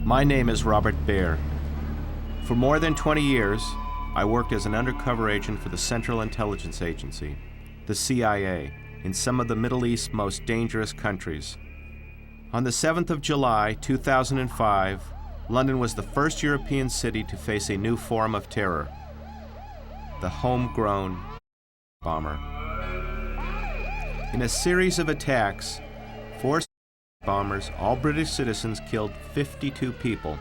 My name is Robert Baer. For more than 20 years, I worked as an undercover agent for the Central Intelligence Agency, the CIA, in some of the Middle East's most dangerous countries. On the 7th of July, 2005, London was the first European city to face a new form of terror, the homegrown bomber. In a series of attacks, 4 bombers, all British citizens, killed 52 people.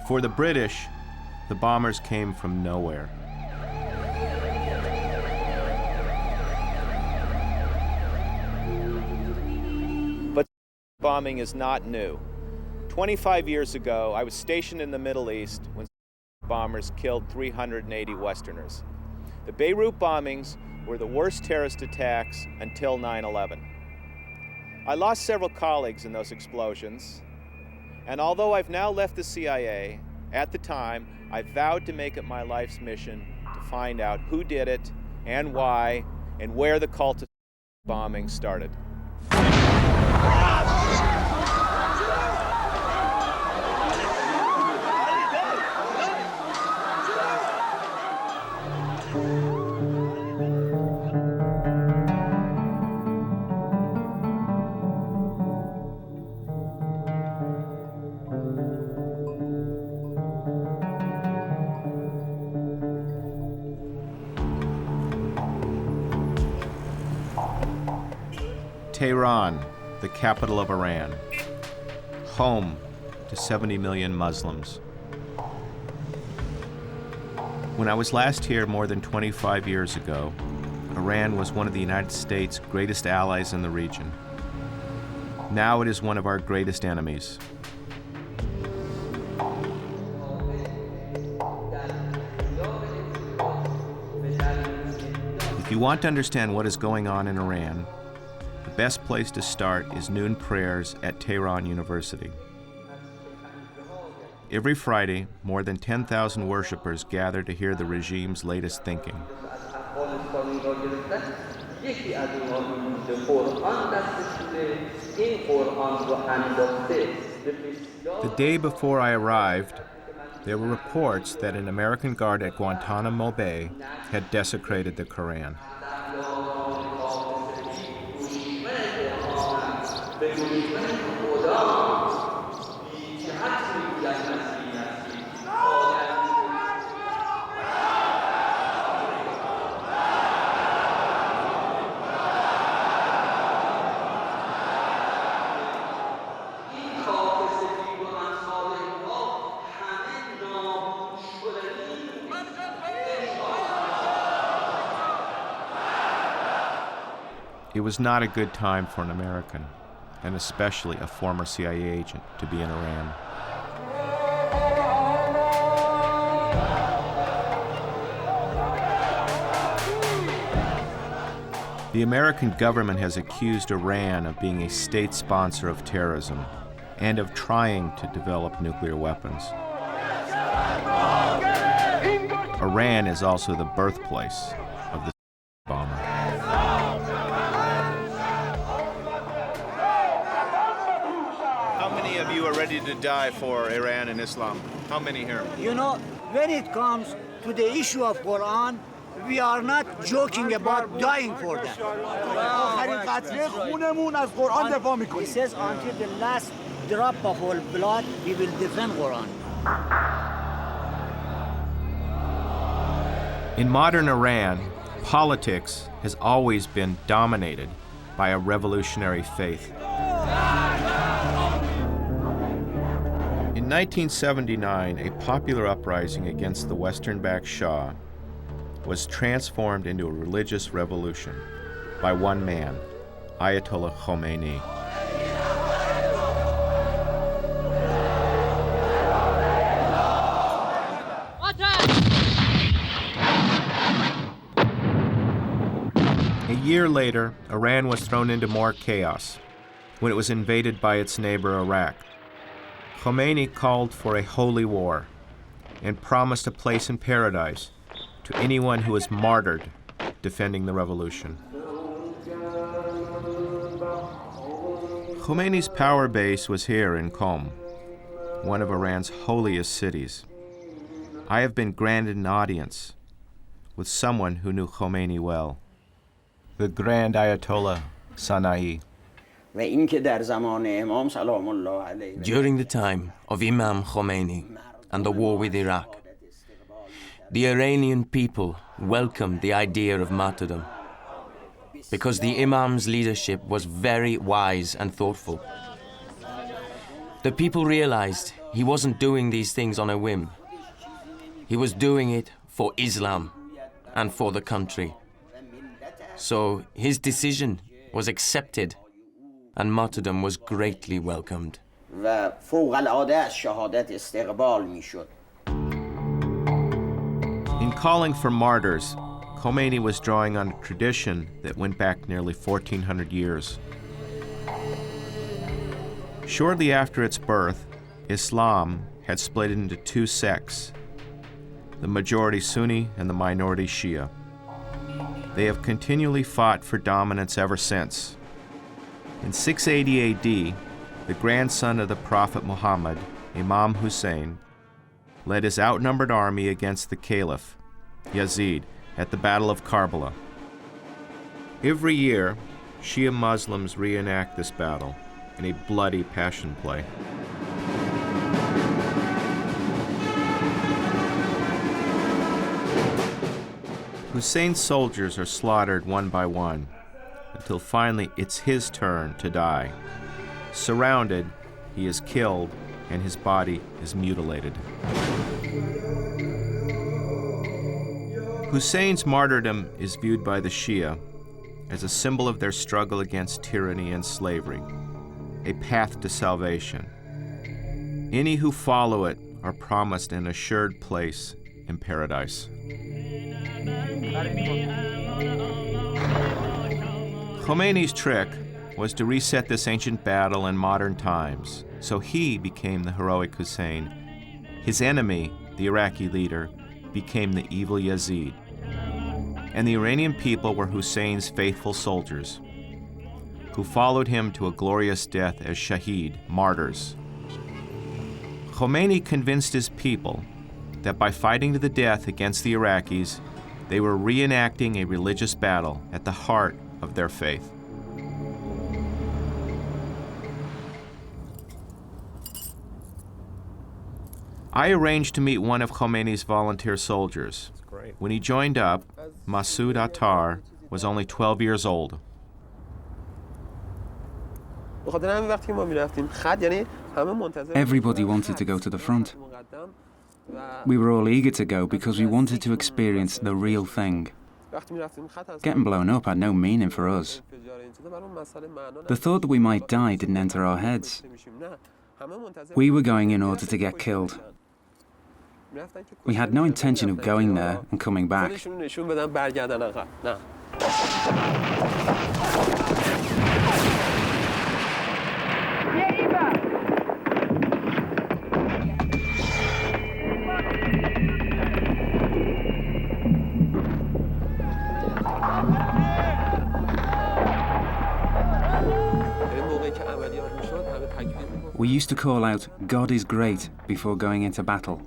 For the British, the bombers came from nowhere. But bombing is not new. 25 years ago, I was stationed in the Middle East when bombers killed 380 Westerners. The Beirut bombings were the worst terrorist attacks until 9/11. I lost several colleagues in those explosions, and although I've now left the CIA, at the time, I vowed to make it my life's mission to find out who did it and why and where the cult of bombing started. Tehran, the capital of Iran, home to 70 million Muslims. When I was last here more than 25 years ago, Iran was one of the United States' greatest allies in the region. Now it is one of our greatest enemies. If you want to understand what is going on in Iran, the best place to start is noon prayers at Tehran University. Every Friday, more than 10,000 worshipers gather to hear the regime's latest thinking. The day before I arrived, there were reports that an American guard at Guantanamo Bay had desecrated the Quran. It was not a good time for an American, and especially a former CIA agent, to be in Iran. The American government has accused Iran of being a state sponsor of terrorism and of trying to develop nuclear weapons. Iran is also the birthplace of the bomber. How many of you are ready to die for Iran and Islam? How many here? You know, when it comes to the issue of Quran, we are not joking about dying for that. He says until the last drop of our blood, we will defend Quran. In modern Iran, politics has always been dominated by a revolutionary faith. In 1979, a popular uprising against the Western-backed Shah was transformed into a religious revolution by one man, Ayatollah Khomeini. A year later, Iran was thrown into more chaos when it was invaded by its neighbor Iraq. Khomeini called for a holy war and promised a place in paradise to anyone who was martyred defending the revolution. Khomeini's power base was here in Qom, one of Iran's holiest cities. I have been granted an audience with someone who knew Khomeini well, the Grand Ayatollah Sana'i. During the time of Imam Khomeini and the war with Iraq, the Iranian people welcomed the idea of martyrdom because the Imam's leadership was very wise and thoughtful. The people realized he wasn't doing these things on a whim. He was doing it for Islam and for the country. So his decision was accepted and martyrdom was greatly welcomed. In calling for martyrs, Khomeini was drawing on a tradition that went back nearly 1,400 years. Shortly after its birth, Islam had split into two sects, the majority Sunni and the minority Shia. They have continually fought for dominance ever since. In 680 AD, the grandson of the Prophet Muhammad, Imam Hussein, led his outnumbered army against the Caliph, Yazid, at the Battle of Karbala. Every year, Shia Muslims reenact this battle in a bloody passion play. Hussein's soldiers are slaughtered one by one, until finally it's his turn to die. Surrounded, he is killed, and his body is mutilated. Hussein's martyrdom is viewed by the Shia as a symbol of their struggle against tyranny and slavery, a path to salvation. Any who follow it are promised an assured place in paradise. Khomeini's trick was to reset this ancient battle in modern times, so he became the heroic Hussein. His enemy, the Iraqi leader, became the evil Yazid. And the Iranian people were Hussein's faithful soldiers, who followed him to a glorious death as shaheed, martyrs. Khomeini convinced his people that by fighting to the death against the Iraqis, they were reenacting a religious battle at the heart of their faith. I arranged to meet one of Khomeini's volunteer soldiers. When he joined up, Masoud Attar was only 12 years old. Everybody wanted to go to the front. We were all eager to go because we wanted to experience the real thing. Getting blown up had no meaning for us. The thought that we might die didn't enter our heads. We were going in order to get killed. We had no intention of going there and coming back. We used to call out, "God is great," before going into battle,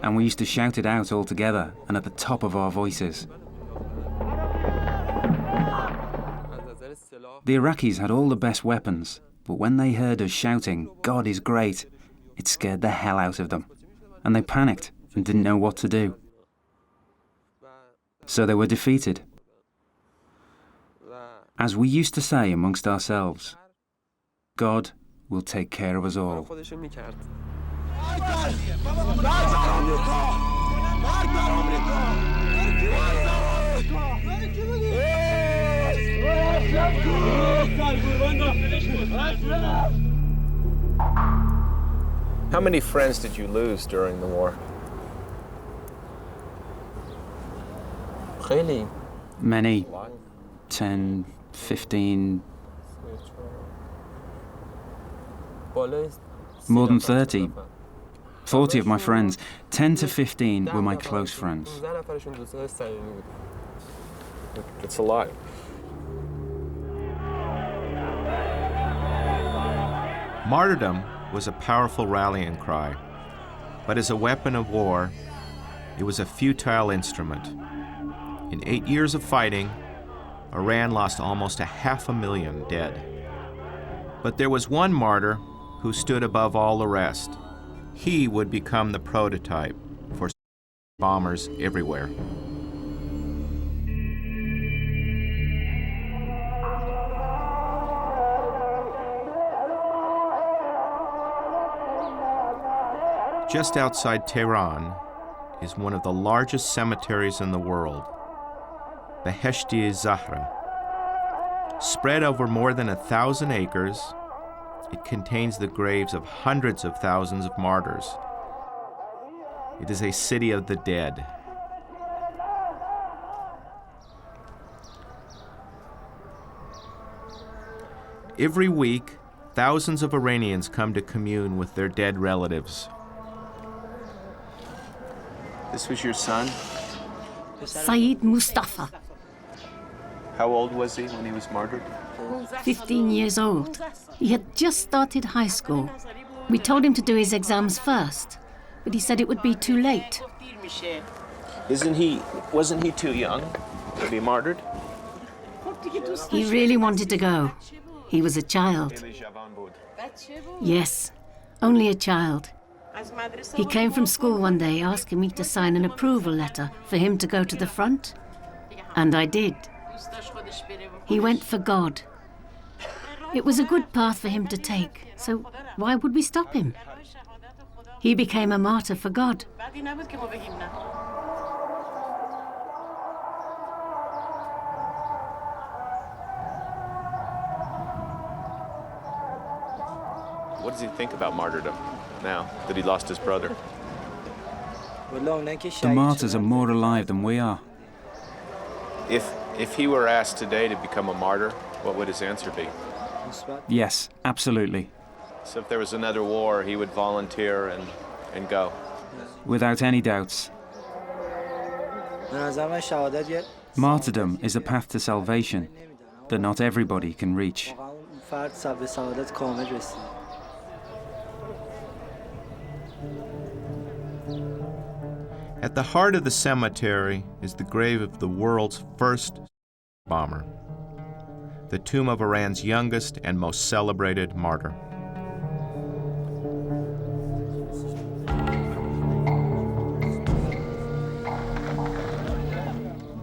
and we used to shout it out all together and at the top of our voices. The Iraqis had all the best weapons, but when they heard us shouting, "God is great," it scared the hell out of them, and they panicked and didn't know what to do. So they were defeated. As we used to say amongst ourselves, God will take care of us all. How many friends did you lose during the war? Many. 10, 15... More than 30. 40 of my friends. 10 to 15 were my close friends. It's a lot. Martyrdom was a powerful rallying cry, but as a weapon of war, it was a futile instrument. In 8 years of fighting, Iran lost almost 500,000 dead. But there was one martyr who stood above all the rest. He would become the prototype for bombers everywhere. Just outside Tehran is one of the largest cemeteries in the world, the Hezbollah. Spread over more than 1,000 acres, it contains the graves of hundreds of thousands of martyrs. It is a city of the dead. Every week, thousands of Iranians come to commune with their dead relatives. This was your son? Saeed Mustafa, How old was he when he was martyred? 15 years old. He had just started high school. We told him to do his exams first, but he said it would be too late. Wasn't he too young to be martyred? He really wanted to go. He was a child. Yes, only a child. He came from school one day asking me to sign an approval letter for him to go to the front, and I did. He went for God. It was a good path for him to take, so why would we stop him? He became a martyr for God. What does he think about martyrdom now that he lost his brother? The martyrs are more alive than we are. If he were asked today to become a martyr, what would his answer be? Yes, absolutely. So if there was another war, he would volunteer and go. Without any doubts. Martyrdom is a path to salvation that not everybody can reach. At the heart of the cemetery is the grave of the world's first bomber, the tomb of Iran's youngest and most celebrated martyr.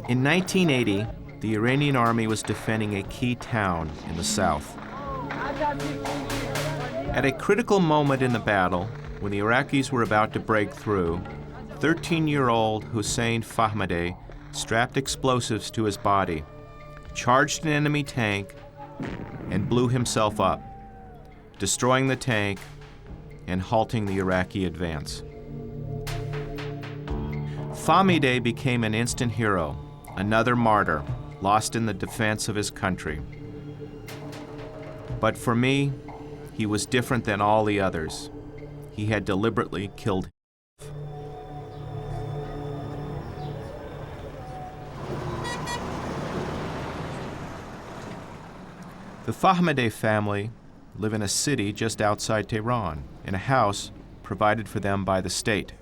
In 1980, the Iranian army was defending a key town in the south. At a critical moment in the battle, when the Iraqis were about to break through, 13-year-old Hussein Fahmideh strapped explosives to his body, charged an enemy tank, and blew himself up, destroying the tank and halting the Iraqi advance. Fahmideh became an instant hero, another martyr, lost in the defense of his country. But for me, he was different than all the others. He had deliberately killed himself. The Fahmideh family live in a city just outside Tehran, in a house provided for them by the state.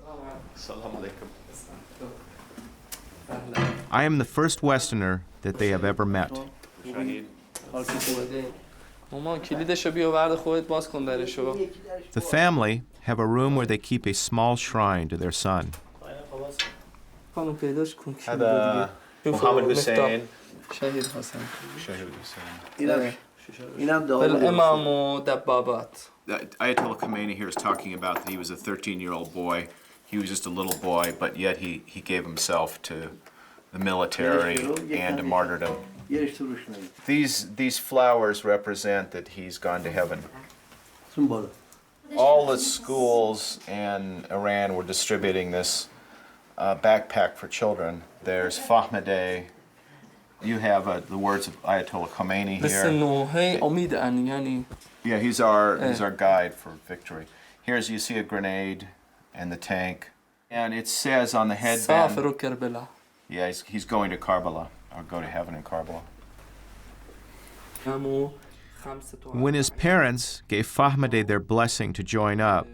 I am the first Westerner that they have ever met. The family have a room where they keep a small shrine to their son. Muhammad Hussein. Shahid Hussein. Ayatollah Khomeini here is talking about that he was a 13-year-old boy. He was just a little boy, but yet he gave himself to the military and to martyrdom. These flowers represent that he's gone to heaven. All the schools in Iran were distributing this backpack for children. There's Fahmideh. You have the words of Ayatollah Khomeini here. Yeah, he's our guide for victory. Here's, you see a grenade and the tank. And it says on the headband, yeah, he's going to Karbala, or go to heaven in Karbala. When his parents gave Fahmideh their blessing to join up,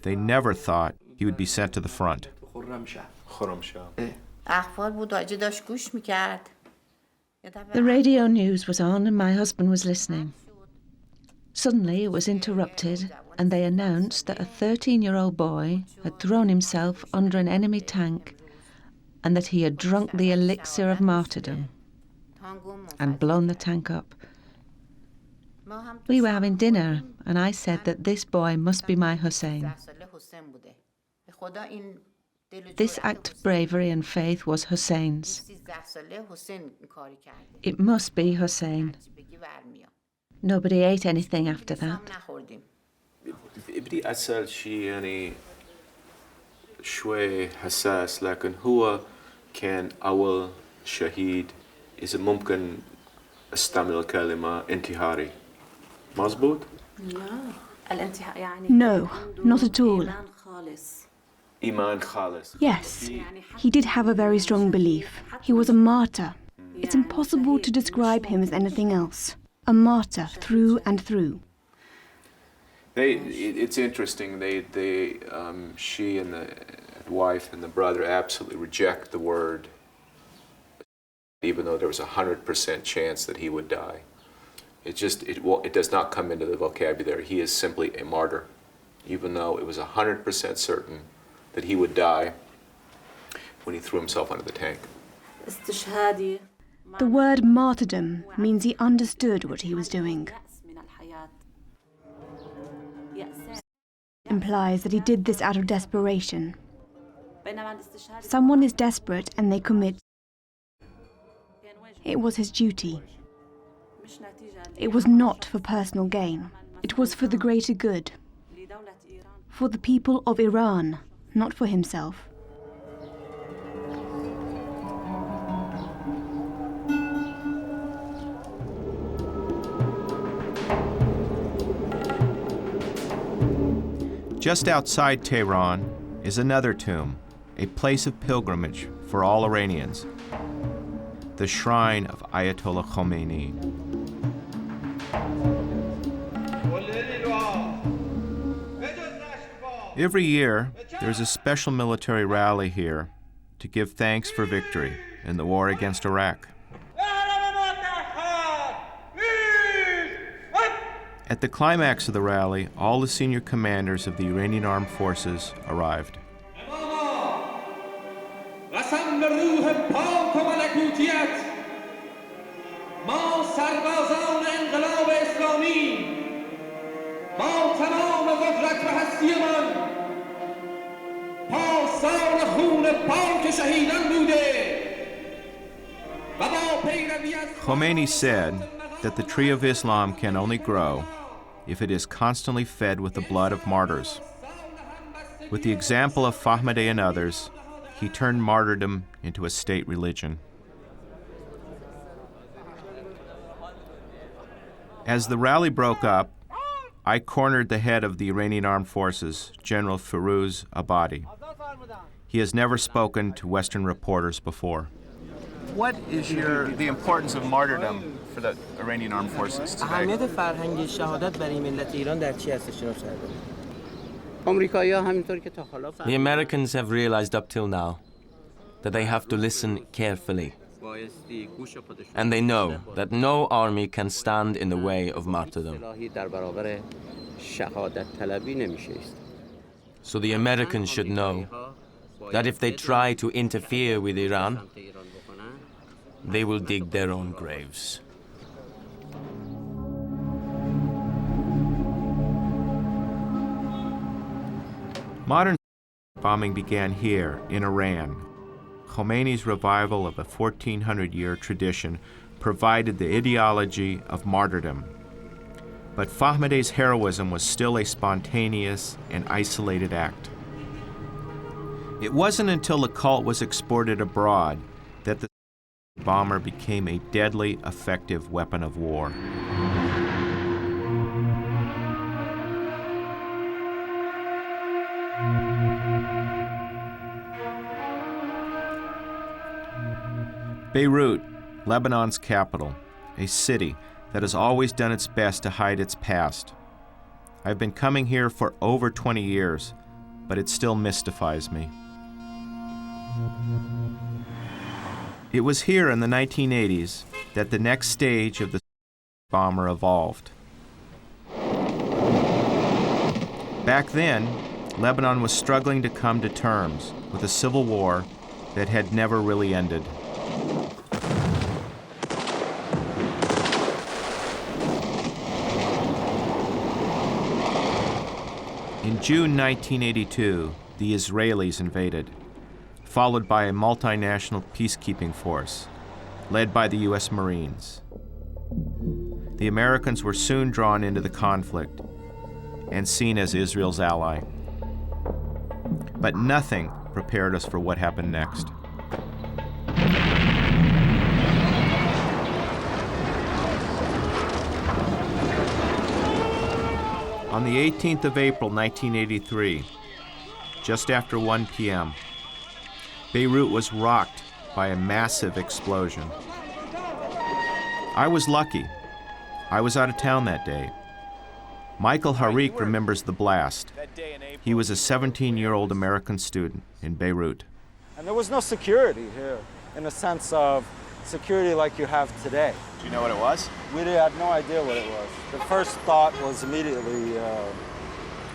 they never thought he would be sent to the front. The radio news was on and my husband was listening. Suddenly it was interrupted and they announced that a 13-year-old boy had thrown himself under an enemy tank and that he had drunk the elixir of martyrdom and blown the tank up. We were having dinner and I said that this boy must be my Hussein. This act of bravery and faith was Hussein's. It must be Hussein. Nobody ate anything after that. بدي أسأل شيء يعني شوي حساس لكن هو كان أول شهيد إذا ممكن استعمل الكلمة انتحاري مظبوط؟ No, not at all. إيمان خالص. Yes, he did have a very strong belief. He was a martyr. It's impossible to describe him as anything else. A martyr through and through. It's interesting. She and the wife and the brother absolutely reject the word, even though there was 100% chance that he would die. It does not come into the vocabulary. He is simply a martyr, even though it was 100% certain that he would die when he threw himself under the tank. The word martyrdom means he understood what he was doing. Implies that he did this out of desperation. Someone is desperate and they commit. It was his duty. It was not for personal gain. It was for the greater good. For the people of Iran, not for himself. Just outside Tehran is another tomb, a place of pilgrimage for all Iranians, the shrine of Ayatollah Khomeini. Every year, there's a special military rally here to give thanks for victory in the war against Iraq. At the climax of the rally, all the senior commanders of the Iranian armed forces arrived. Khomeini said that the tree of Islam can only grow if it is constantly fed with the blood of martyrs. With the example of Fahmideh and others, he turned martyrdom into a state religion. As the rally broke up, I cornered the head of the Iranian Armed Forces, General Firouz Abadi. He has never spoken to Western reporters before. What is the importance of martyrdom for the Iranian Armed Forces today? The Americans have realized up till now that they have to listen carefully. And they know that no army can stand in the way of martyrdom. So the Americans should know that if they try to interfere with Iran, they will dig their own graves. Modern bombing began here in Iran. Khomeini's revival of a 1400-year tradition provided the ideology of martyrdom. But Fahmideh's heroism was still a spontaneous and isolated act. It wasn't until the cult was exported abroad that the bomber became a deadly, effective weapon of war. Beirut, Lebanon's capital, a city that has always done its best to hide its past. I've been coming here for over 20 years, but it still mystifies me. It was here in the 1980s that the next stage of the bomber evolved. Back then, Lebanon was struggling to come to terms with a civil war that had never really ended. In June 1982, the Israelis invaded, followed by a multinational peacekeeping force, led by the U.S. Marines. The Americans were soon drawn into the conflict and seen as Israel's ally. But nothing prepared us for what happened next. On the 18th of April, 1983, just after 1 p.m., Beirut was rocked by a massive explosion. I was lucky. I was out of town that day. Michael Harik remembers the blast. He was a 17-year-old American student in Beirut. And there was no security here, in a sense of security like you have today. Do you know what it was? We had no idea what it was. The first thought was immediately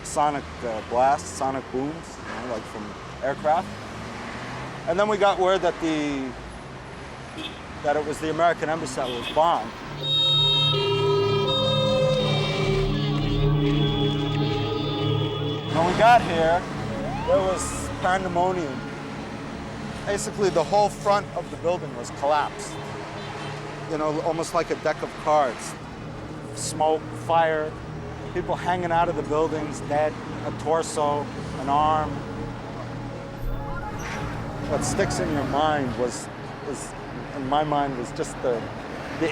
sonic blasts, sonic booms, you know, like from aircraft. And then we got word that it was the American embassy that was bombed. When we got here, there was pandemonium. Basically, the whole front of the building was collapsed. You know, almost like a deck of cards. Smoke, fire, people hanging out of the buildings, dead, a torso, an arm. What sticks in your mind in my mind, was just the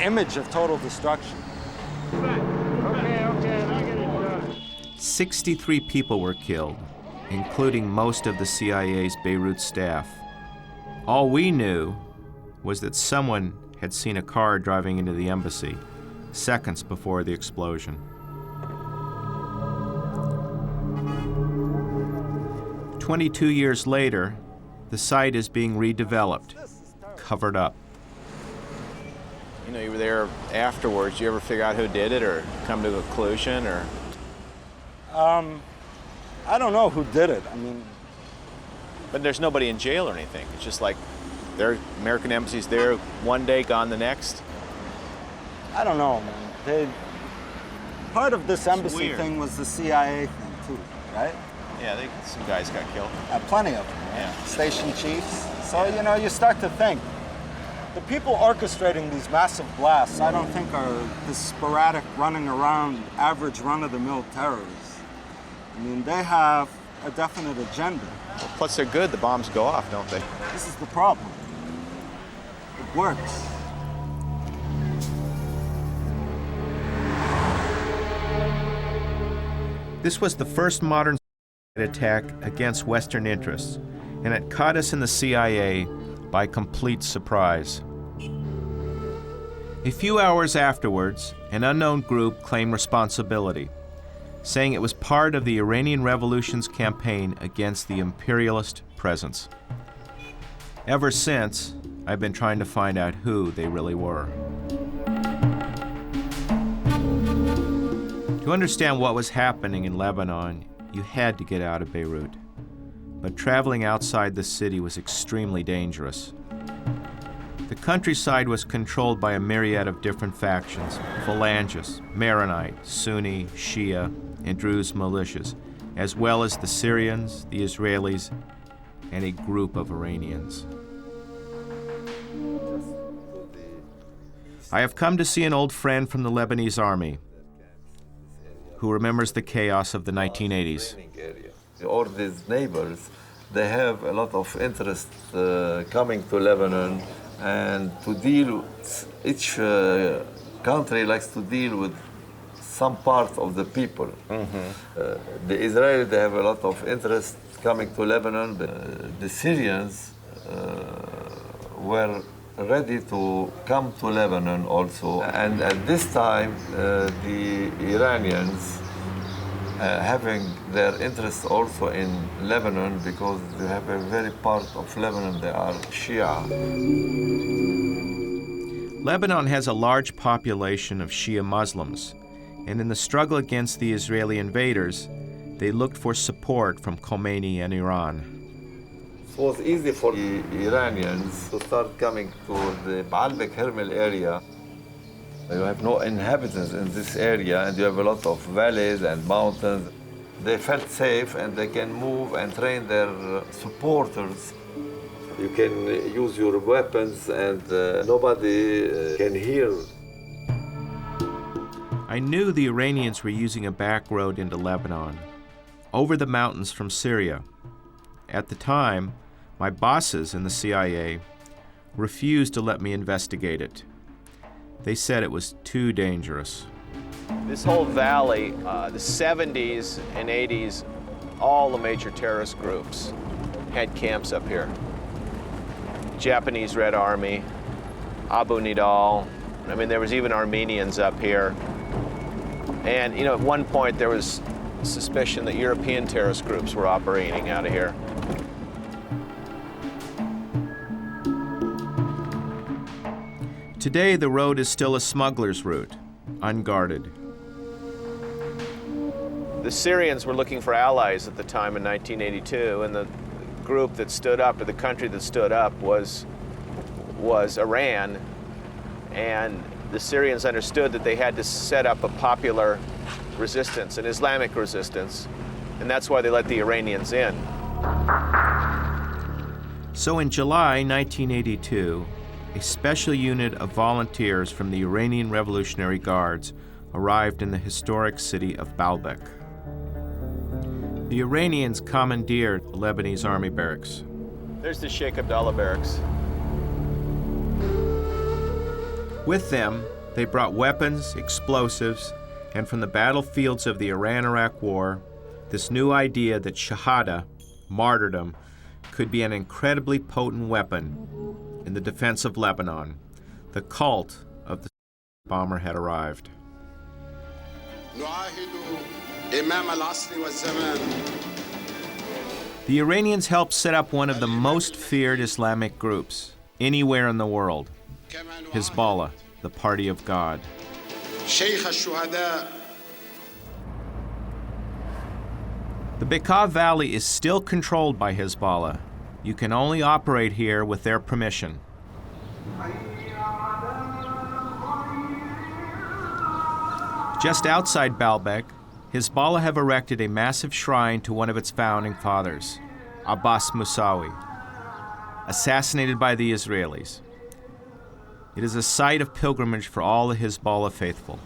image of total destruction. 63 people were killed, including most of the CIA's Beirut staff. All we knew was that someone had seen a car driving into the embassy seconds before the explosion. "22 years later, the site is being redeveloped, covered up. You know, you were there afterwards. You ever figure out who did it or come to a conclusion or? I don't know who did it. I mean, But there's nobody in jail or anything. It's just like their American embassy's there one day, gone the next. I don't know, man. Part of this embassy thing was the CIA thing too, right? Yeah, some guys got killed. Plenty of them. Right? Yeah. Station chiefs. So, you know, you start to think. The people orchestrating these massive blasts, I don't think are the sporadic running around, average run-of-the-mill terrorists. I mean, they have a definite agenda. Well, plus they're good. The bombs go off, don't they? This is the problem. It works. This was the first modern attack against Western interests, and it caught us in the CIA by complete surprise. A few hours afterwards, an unknown group claimed responsibility, saying it was part of the Iranian Revolution's campaign against the imperialist presence. Ever since, I've been trying to find out who they really were. To understand what was happening in Lebanon, you had to get out of Beirut. But traveling outside the city was extremely dangerous. The countryside was controlled by a myriad of different factions: Phalangists, Maronite, Sunni, Shia, and Druze militias, as well as the Syrians, the Israelis, and a group of Iranians. I have come to see an old friend from the Lebanese army who remembers the chaos of the 1980s. All these neighbors, they have a lot of interest coming to Lebanon, and to deal, each country likes to deal with some part of the people. Mm-hmm. The Israelis, they have a lot of interest coming to Lebanon. The Syrians were ready to come to Lebanon also. And at this time, the Iranians having their interest also in Lebanon, because they have a very part of Lebanon, they are Shia. Lebanon has a large population of Shia Muslims, and in the struggle against the Israeli invaders, they looked for support from Khomeini and Iran. It was easy for the Iranians to start coming to the Baalbek Hermel area. You have no inhabitants in this area, and you have a lot of valleys and mountains. They felt safe, and they can move and train their supporters. You can use your weapons, and nobody can hear. I knew the Iranians were using a back road into Lebanon, over the mountains from Syria. At the time, my bosses in the CIA refused to let me investigate it. They said it was too dangerous. This whole valley, the 70s and 80s, all the major terrorist groups had camps up here. Japanese Red Army, Abu Nidal. I mean, there was even Armenians up here. And, you know, at one point there was suspicion that European terrorist groups were operating out of here. Today, the road is still a smuggler's route, unguarded. The Syrians were looking for allies at the time in 1982, and the group that stood up, or the country that stood up, was Iran. And the Syrians understood that they had to set up a popular resistance, an Islamic resistance, and that's why they let the Iranians in. So in July 1982, a special unit of volunteers from the Iranian Revolutionary Guards arrived in the historic city of Baalbek. The Iranians commandeered the Lebanese army barracks. There's the Sheikh Abdallah barracks. With them, they brought weapons, explosives, and from the battlefields of the Iran-Iraq War, this new idea that shahada, martyrdom, could be an incredibly potent weapon in the defense of Lebanon. The cult of the bomber had arrived. The Iranians helped set up one of the most feared Islamic groups anywhere in the world, Hezbollah, the Party of God. The Bekaa Valley is still controlled by Hezbollah. You can only operate here with their permission. Just outside Baalbek, Hezbollah have erected a massive shrine to one of its founding fathers, Abbas Musawi, assassinated by the Israelis. It is a site of pilgrimage for all the Hezbollah faithful.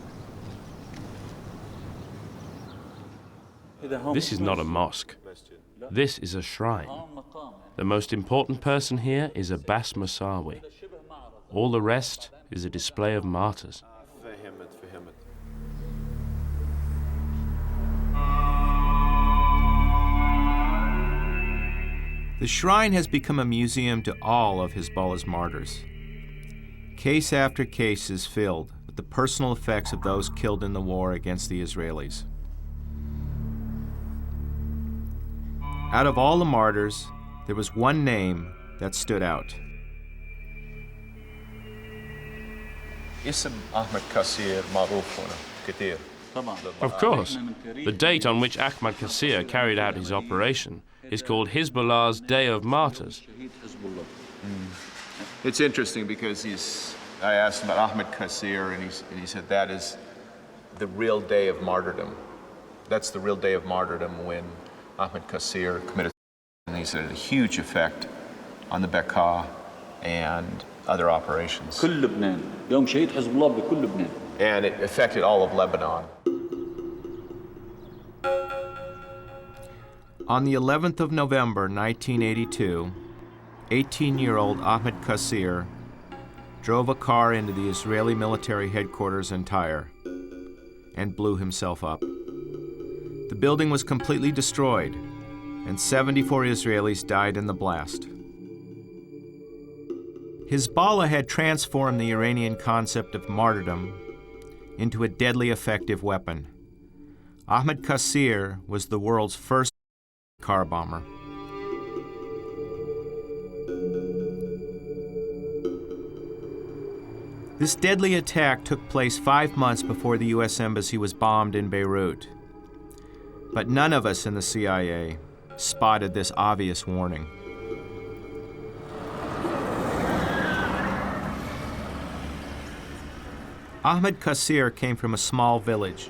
This is not a mosque. This is a shrine. The most important person here is Abbas Musawi. All the rest is a display of martyrs. The shrine has become a museum to all of Hezbollah's martyrs. Case after case is filled with the personal effects of those killed in the war against the Israelis. Out of all the martyrs, there was one name that stood out. Of course. The date on which Ahmad Kassir carried out his operation is called Hezbollah's Day of Martyrs. It's interesting because I asked him about Ahmad Kassir, and he said that is the real day of martyrdom. That's the real day of martyrdom, when Ahmad Kassir committed, and he said it had a huge effect on the Bekaa and other operations. And it affected all of Lebanon. On the 11th of November, 1982, 18-year-old Ahmad Kassir drove a car into the Israeli military headquarters in Tyre and blew himself up. The building was completely destroyed, and 74 Israelis died in the blast. Hezbollah had transformed the Iranian concept of martyrdom into a deadly effective weapon. Ahmed Qasir was the world's first car bomber. This deadly attack took place 5 months before the U.S. Embassy was bombed in Beirut. But none of us in the CIA spotted this obvious warning. Ahmed Qasir came from a small village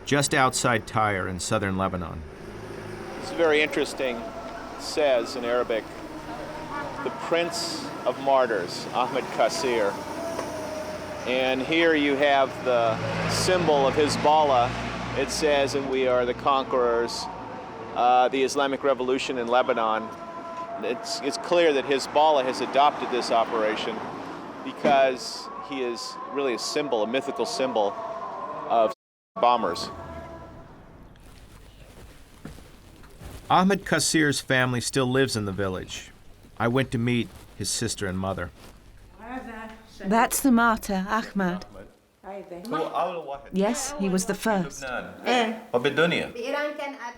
just outside Tyre in southern Lebanon. It's very interesting. It says in Arabic, the Prince of Martyrs, Ahmed Qasir. And here you have the symbol of Hezbollah. It says, and we are the conquerors, the Islamic Revolution in Lebanon. It's clear that Hezbollah has adopted this operation because he is really a symbol, a mythical symbol of bombers. Ahmed Qasir's family still lives in the village. I went to meet his sister and mother. That's the martyr, Ahmad. Yes, he was the first.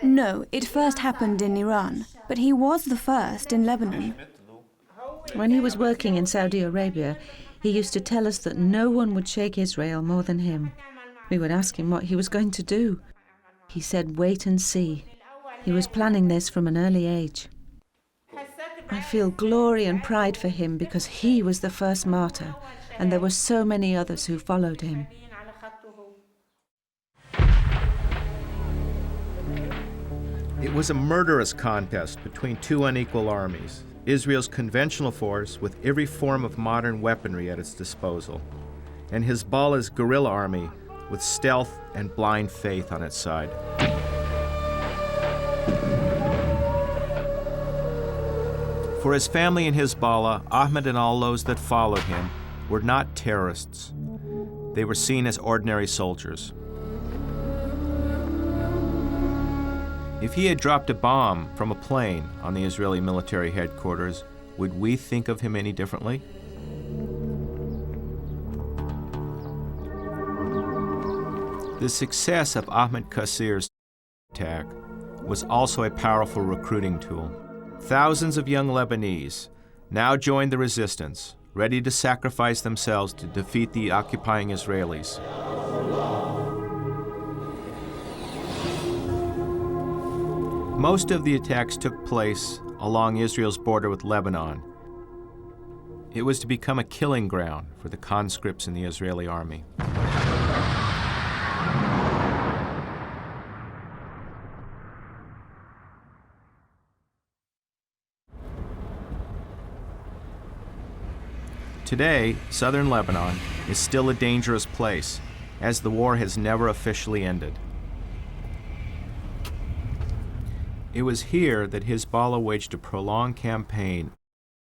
No, it first happened in Iran, but he was the first in Lebanon. When he was working in Saudi Arabia, he used to tell us that no one would shake Israel more than him. We would ask him what he was going to do. He said, wait and see. He was planning this from an early age. I feel glory and pride for him because he was the first martyr, and there were so many others who followed him. It was a murderous contest between two unequal armies, Israel's conventional force with every form of modern weaponry at its disposal, and Hezbollah's guerrilla army with stealth and blind faith on its side. For his family in Hezbollah, Ahmed and all those that followed him were not terrorists. They were seen as ordinary soldiers. If he had dropped a bomb from a plane on the Israeli military headquarters, would we think of him any differently? The success of Ahmed Qasir's attack was also a powerful recruiting tool. Thousands of young Lebanese now joined the resistance, ready to sacrifice themselves to defeat the occupying Israelis. Most of the attacks took place along Israel's border with Lebanon. It was to become a killing ground for the conscripts in the Israeli army. Today, southern Lebanon is still a dangerous place, as the war has never officially ended. It was here that Hezbollah waged a prolonged campaign of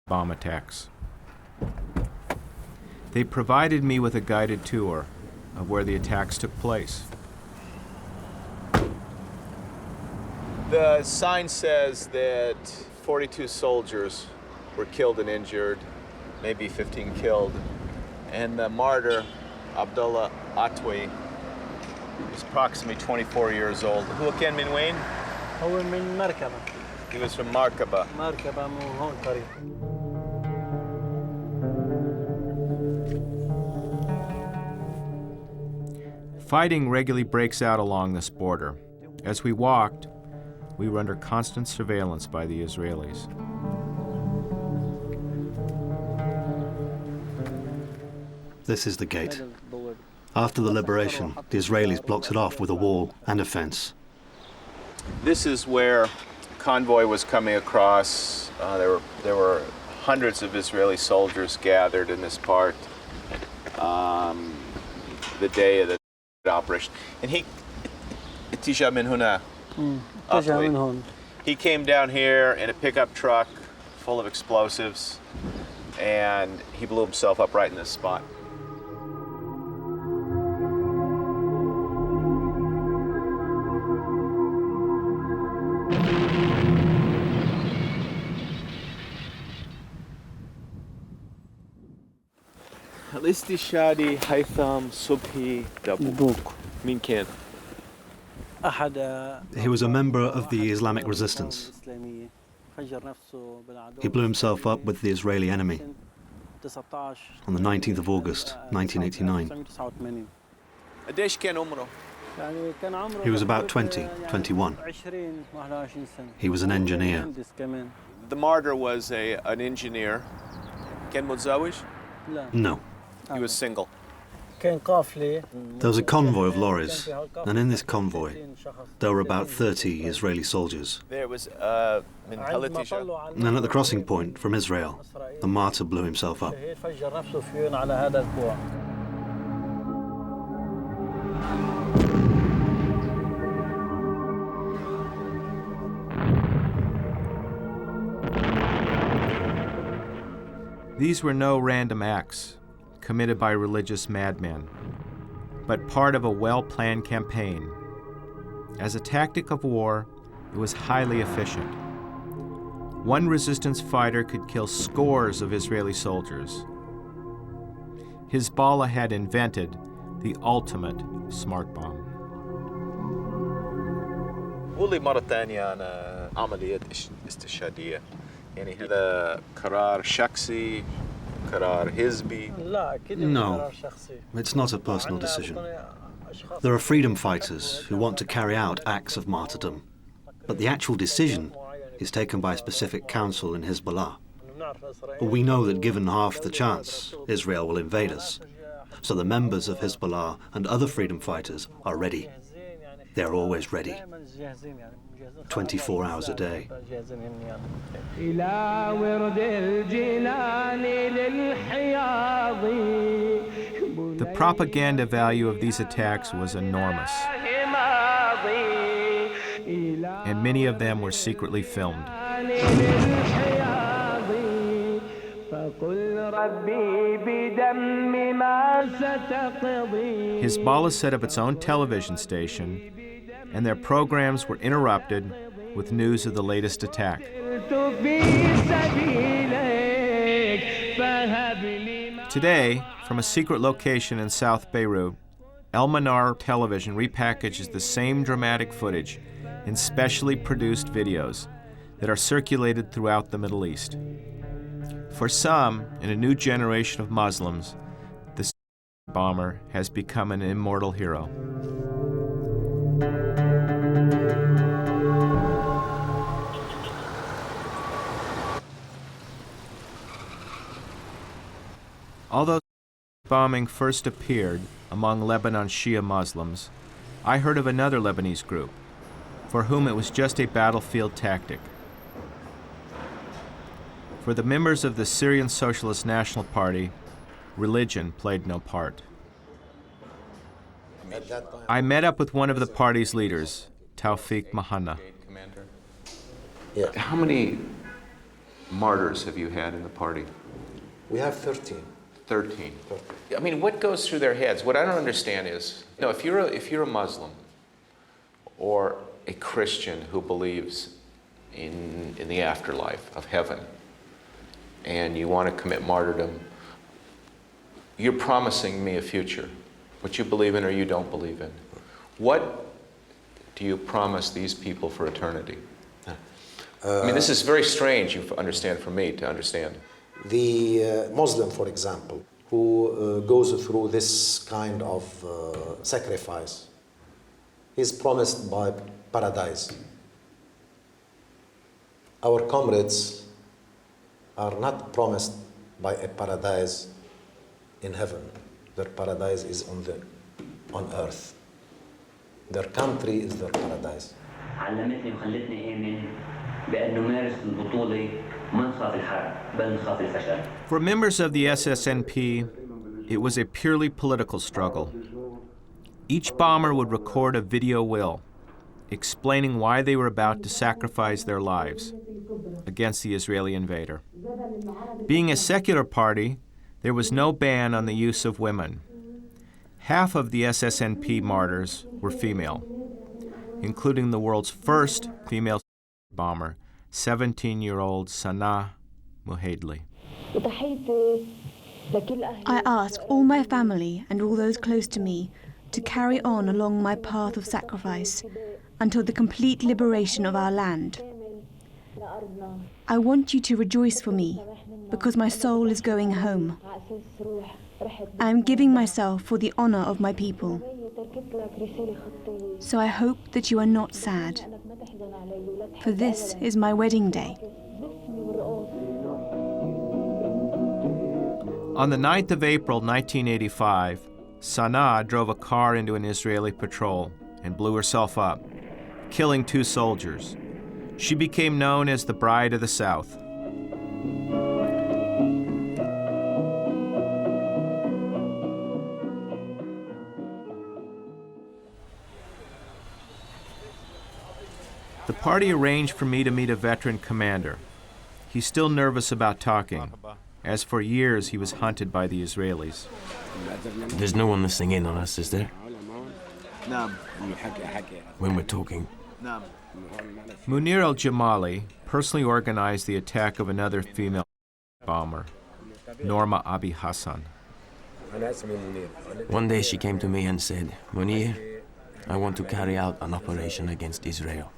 bomb attacks. They provided me with a guided tour of where the attacks took place. The sign says that 42 soldiers were killed and injured, maybe 15 killed, and the martyr, Abdullah Atwi, was approximately 24 years old. Who can min Wayne? He was from Markaba. Fighting regularly breaks out along this border. As we walked, we were under constant surveillance by the Israelis. This is the gate. After the liberation, the Israelis blocked it off with a wall and a fence. This is where convoy was coming across. There were hundreds of Israeli soldiers gathered in this part the day of the operation. And he came down here in a pickup truck full of explosives, and he blew himself up right in this spot. الاستشاري هيثم صبحي دبوك. مين كان؟ He was a member of the Islamic resistance. He blew himself up with the Israeli enemy on the 19th of August, 1989. قديش كان عمره؟ He was about 20, 21. He was an engineer. The martyr was an engineer. كان متزوج؟ No. He was single. There was a convoy of lorries, and in this convoy, there were about 30 Israeli soldiers. There was mentality. And then at the crossing point from Israel, the martyr blew himself up. These were no random acts committed by religious madmen, but part of a well-planned campaign. As a tactic of war, it was highly efficient. One resistance fighter could kill scores of Israeli soldiers. Hezbollah had invented the ultimate smart bomb. قولي مرة ثانية عن عملية استشهادية. يعني هذا قرار شخصي قرار حزبي. No, it's not a personal decision. There are freedom fighters who want to carry out acts of martyrdom, but the actual decision is taken by a specific council in Hezbollah. We know that given half the chance, Israel will invade us. So the members of Hezbollah and other freedom fighters are ready. They are always ready. 24 hours a day. The propaganda value of these attacks was enormous, and many of them were secretly filmed. Hezbollah set up its own television station, and their programs were interrupted with news of the latest attack. Today, from a secret location in South Beirut, El Manar Television repackages the same dramatic footage in specially produced videos that are circulated throughout the Middle East. For some, in a new generation of Muslims, the bomber has become an immortal hero. Although bombing first appeared among Lebanon's Shia Muslims, I heard of another Lebanese group for whom it was just a battlefield tactic. For the members of the Syrian Socialist National Party, religion played no part. I met up with one of the party's leaders, Tawfiq Mahana. How many martyrs have you had in the party? We have 13. 13. I mean, what goes through their heads? What I don't understand is, if you're a Muslim or a Christian who believes in the afterlife of heaven, and you want to commit martyrdom, you're promising me a future, what you believe in or you don't believe in. What do you promise these people for eternity? I mean, this is very strange, you understand, for me to understand. The Muslim, for example, who goes through this kind of sacrifice, is promised by paradise. Our comrades are not promised by a paradise in heaven. Their paradise is on earth. Their country is their paradise. علمتني وخلتني آمن بأن نمارس البطولة ما نخاف الحرب بل نخاف الفشل. For members of the SSNP, it was a purely political struggle. Each bomber would record a video will explaining why they were about to sacrifice their lives against the Israeli invader. Being a secular party, there was no ban on the use of women. Half of the SSNP martyrs were female, including the world's first female bomber, 17-year-old Sanaa Muhaidli. وضحيت I ask all my family and all those close to me to carry on along my path of sacrifice until the complete liberation of our land. I want you to rejoice for me, because my soul is going home. I am giving myself for the honor of my people. So I hope that you are not sad, for this is my wedding day. On the 9th of April 1985, Sana'a drove a car into an Israeli patrol and blew herself up, killing 2 soldiers. She became known as the Bride of the South. The party arranged for me to meet a veteran commander. He's still nervous about talking, as for years he was hunted by the Israelis. There's no one listening in on us, is there? When we're talking. Munir al-Jamali personally organized the attack of another female bomber, Norma Abi Hassan. One day she came to me and said, "Munir, I want to carry out an operation against Israel."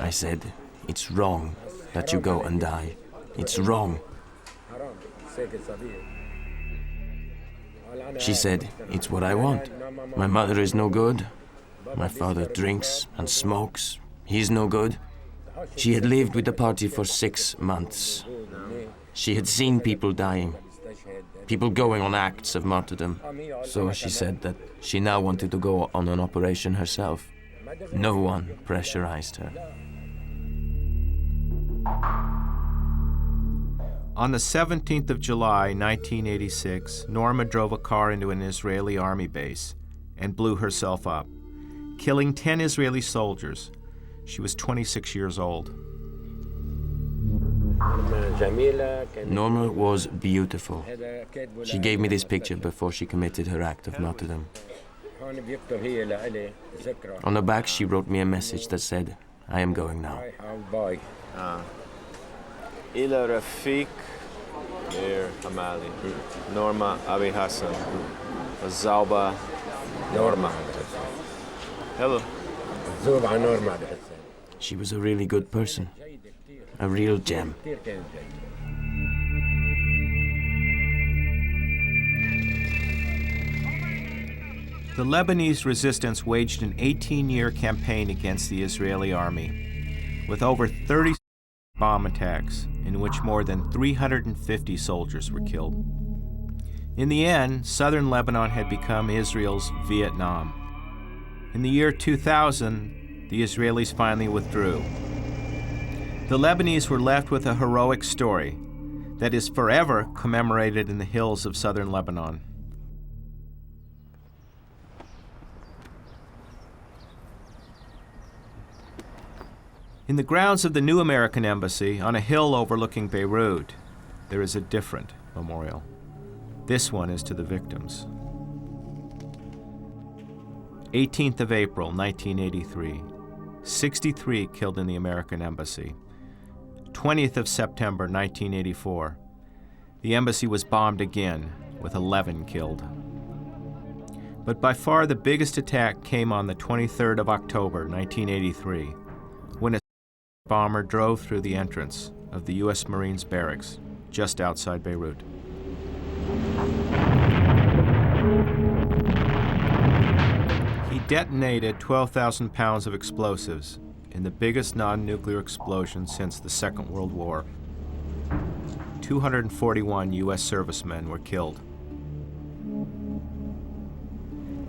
I said, "It's wrong that you go and die. It's wrong." She said, "It's what I want. My mother is no good. My father drinks and smokes. He's no good." She had lived with the party for 6 months. She had seen people dying, people going on acts of martyrdom. So she said that she now wanted to go on an operation herself. No one pressurized her. On the 17th of July, 1986, Norma drove a car into an Israeli army base and blew herself up, killing 10 Israeli soldiers. She was 26 years old. Norma was beautiful. She gave me this picture before she committed her act of martyrdom. On the back, she wrote me a message that said, "I am going now." Ila Rafiq Mir Hamali, Norma Abi Hassan, Zalba Norma. Hello. She was a really good person, a real gem. The Lebanese resistance waged an 18-year campaign against the Israeli army, with over 30 bomb attacks in which more than 350 soldiers were killed. In the end, southern Lebanon had become Israel's Vietnam. In the year 2000, the Israelis finally withdrew. The Lebanese were left with a heroic story that is forever commemorated in the hills of southern Lebanon. In the grounds of the new American Embassy, on a hill overlooking Beirut, there is a different memorial. This one is to the victims. 18th of April, 1983. 63 killed in the American Embassy. 20th of September, 1984. The embassy was bombed again, with 11 killed. But by far the biggest attack came on the 23rd of October, 1983, when a bomber drove through the entrance of the U.S. Marines barracks just outside Beirut. He detonated 12,000 pounds of explosives in the biggest non-nuclear explosion since the Second World War. 241 U.S. servicemen were killed.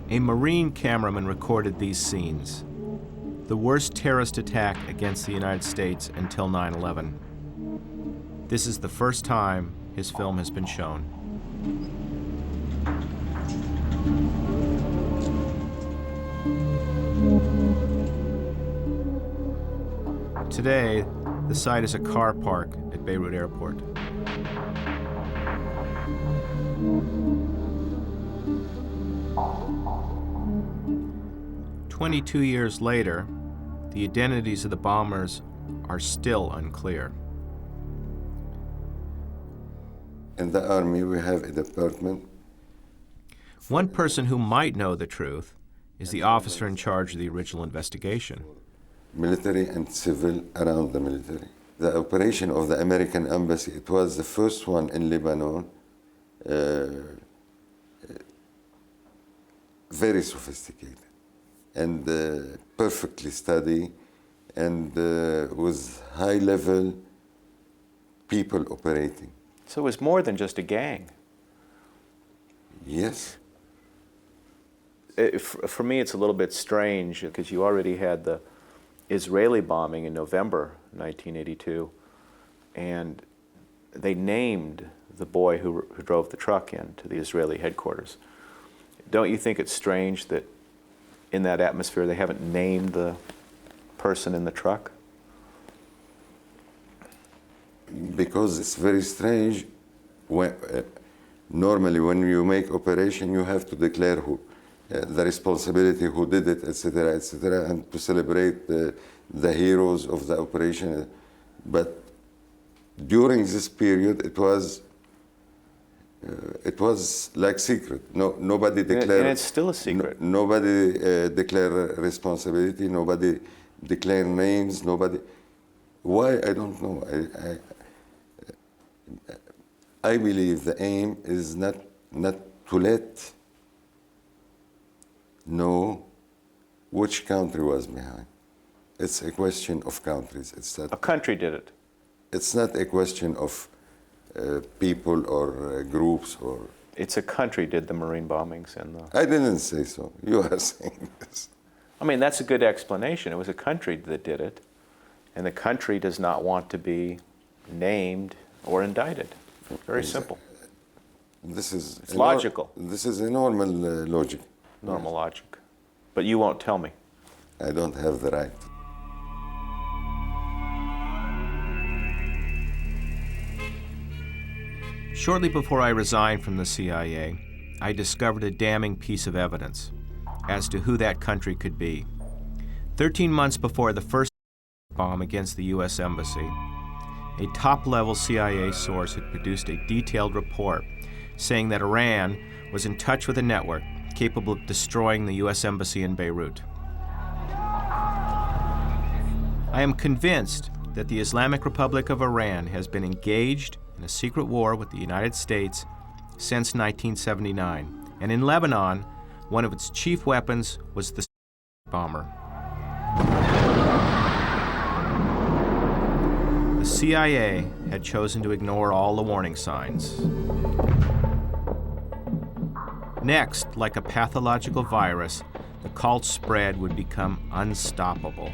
A Marine cameraman recorded these scenes, the worst terrorist attack against the United States until 9/11. This is the first time his film has been shown. Today, the site is a car park at Beirut Airport. "22 years later, the identities of the bombers are still unclear. In the army, we have a department. One person who might know the truth is the officer in charge of the original investigation. Military and civil around the military. The operation of the American embassy, it was the first one in Lebanon, very sophisticated and perfectly studied, and with high-level people operating. So it was more than just a gang. Yes. For me, it's a little bit strange because you already had the Israeli bombing in November 1982, and they named the boy who drove the truck into the Israeli headquarters. Don't you think it's strange that in that atmosphere they haven't named the person in the truck? Because it's very strange. Normally, when you make operation, you have to declare who, the responsibility, who did it, etc., and to celebrate the heroes of the operation. But during this period, it was like secret. Nobody declared. And it's still a secret. Nobody declared responsibility. Nobody declared names. Nobody. Why? I don't know. I believe the aim is not to let know which country was behind. It's a question of countries. It's not. A country did it. It's not a question of people or groups or. It's a country did the Marine bombings and the. I didn't say so. You are saying this. I mean, that's a good explanation. It was a country that did it, and the country does not want to be named or indicted. Very simple. This is it's logical. This is a normal logic. Normal logic. But you won't tell me. I don't have the right. Shortly before I resigned from the CIA, I discovered a damning piece of evidence as to who that country could be. 13 months before the first bomb against the U.S. Embassy, a top-level CIA source had produced a detailed report saying that Iran was in touch with a network capable of destroying the U.S. Embassy in Beirut. I am convinced that the Islamic Republic of Iran has been engaged in a secret war with the United States since 1979, and in Lebanon, one of its chief weapons was the bomber. The CIA had chosen to ignore all the warning signs. Next, like a pathological virus, the cult spread would become unstoppable.